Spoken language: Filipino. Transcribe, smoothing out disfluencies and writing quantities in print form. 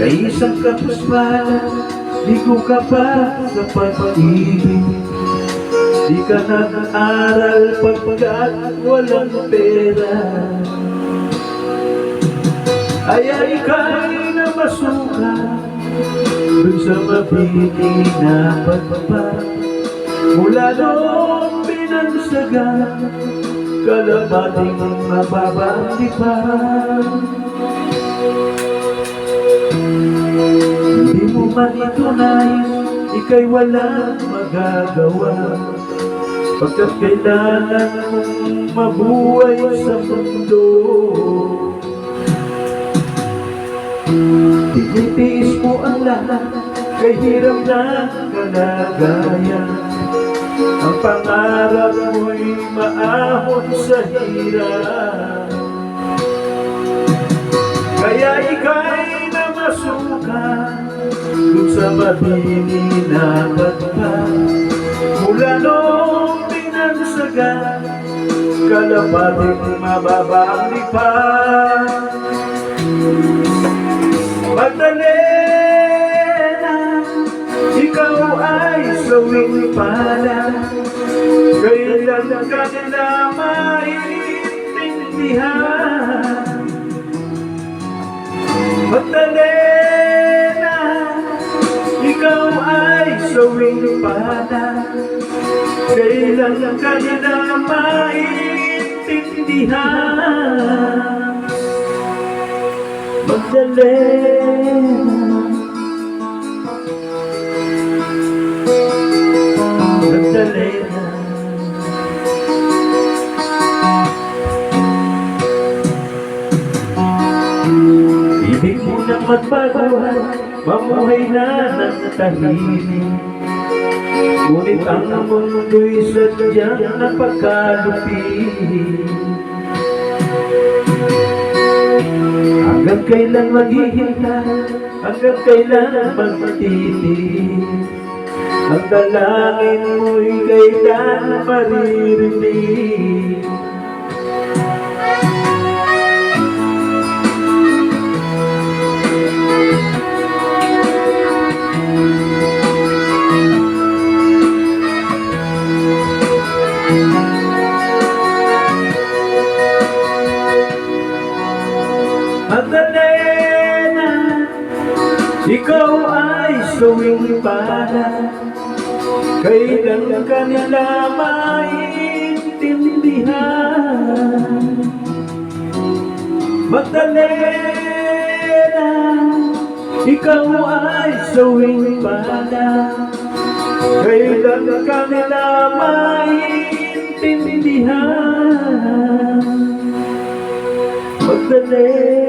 Sa isang kapuspalan, ligo ka pa sa pag-ibig. Di ka nag-aaral pagkat walang pera. Kaya ika'y namasuka dun sa mabini na pagpapa. Mula noong binansagan, kalabating mababang lipan. Hindi mo man ito nais, ika'y walang magagawa, pagkat kailangan mong mabuhay sa mundo. Tinitiis mo ang lahat, kay hirap na kalagayan. Ang pangarap mo'y maahon sa hirap. Kaya ika'y namasuka dun sa mabini na pagpa. Mula noong binansagan, kalabating mababang lipan. Magdalena, ikaw ay sawing pala, kailan ka nila maintindihan. Magdalena, ikaw ay sawing pala, kailan ka nila maintindihan. Magdalena, Magdalena, ibig mo nang magbaguhan, mamuhay na ng tahimik. Ngunit ang mundo'y sadyang napagkalupit. Hanggang kailan maghihintay, hanggang kailan magtitiis, ang dalangin mo'y kailan maririnig. Magdalena, ikaw ay sawing pala, kailan ka nila maintindihan. Magdalena, ikaw ay sawing pala, kailan ka nila maintindihan. Magdalena,